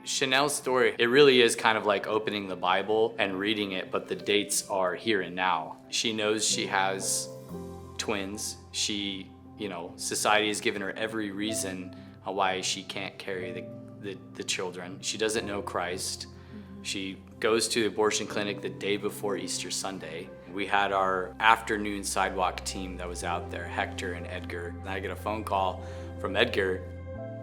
Shannel's story, it really is kind of like opening the Bible and reading it, but the dates are here and now. She knows she has twins. She, society has given her every reason why she can't carry the children. She doesn't know Christ. She goes to the abortion clinic the day before Easter Sunday. We had our afternoon sidewalk team that was out there, Hector and Edgar. And I get a phone call from Edgar,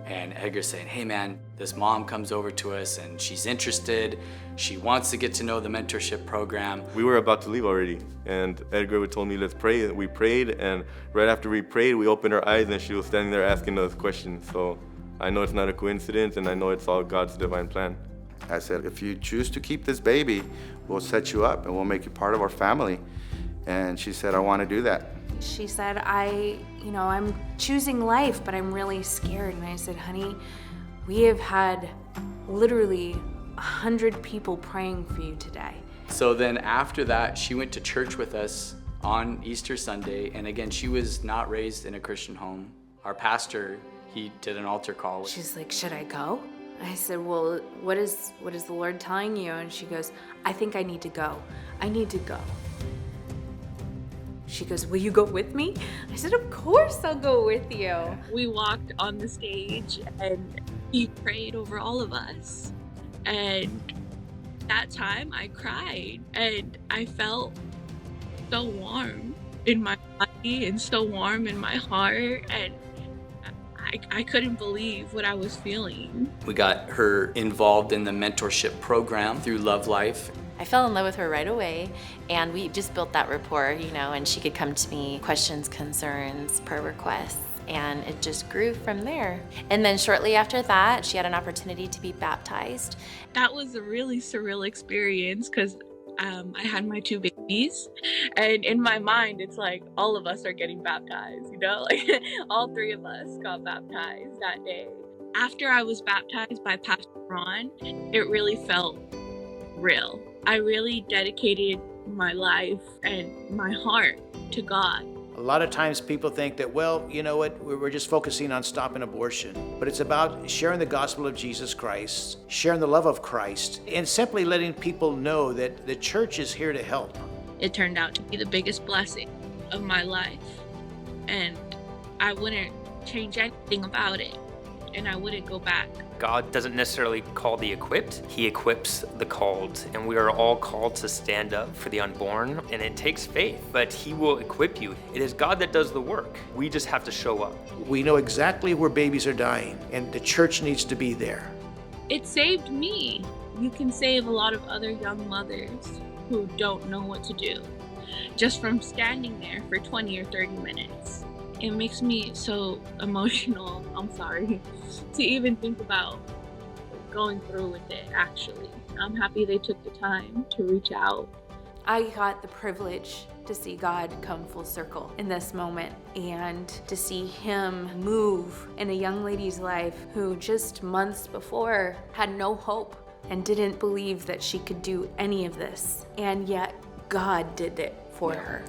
and Edgar saying, hey man, this mom comes over to us and she's interested. She wants to get to know the mentorship program. We were about to leave already, and Edgar told me, let's pray. We prayed, and right after we prayed, we opened our eyes and she was standing there asking us questions. So I know it's not a coincidence, and I know it's all God's divine plan. I said, if you choose to keep this baby, we'll set you up and we'll make you part of our family. And she said, I want to do that. She said, I'm choosing life, but I'm really scared. And I said, honey, we have had literally 100 people praying for you today. So then after that, she went to church with us on Easter Sunday. And again, she was not raised in a Christian home. Our pastor, he did an altar call. She's like, should I go? I said, well, what is the Lord telling you? And she goes, I think I need to go. I need to go. She goes, will you go with me? I said, of course I'll go with you. We walked on the stage and he prayed over all of us. And that time I cried and I felt so warm in my body and so warm in my heart. And I couldn't believe what I was feeling. We got her involved in the mentorship program through Love Life. I fell in love with her right away, and we just built that rapport, and she could come to me, questions, concerns, prayer requests, and it just grew from there. And then shortly after that, she had an opportunity to be baptized. That was a really surreal experience because I had my 2 babies, and in my mind, it's like all of us are getting baptized, like all 3 of us got baptized that day. After I was baptized by Pastor Ron, it really felt real. I really dedicated my life and my heart to God. A lot of times people think that, well, you know what, we're just focusing on stopping abortion. But it's about sharing the gospel of Jesus Christ, sharing the love of Christ, and simply letting people know that the church is here to help. It turned out to be the biggest blessing of my life. And I wouldn't change anything about it. And I wouldn't go back. God doesn't necessarily call the equipped, He equips the called. And we are all called to stand up for the unborn, and it takes faith, but He will equip you. It is God that does the work. We just have to show up. We know exactly where babies are dying, and the church needs to be there. It saved me. You can save a lot of other young mothers who don't know what to do just from standing there for 20 or 30 minutes. It makes me so emotional, I'm sorry, to even think about going through with it, actually. I'm happy they took the time to reach out. I got the privilege to see God come full circle in this moment and to see Him move in a young lady's life who just months before had no hope and didn't believe that she could do any of this. And yet God did it for her.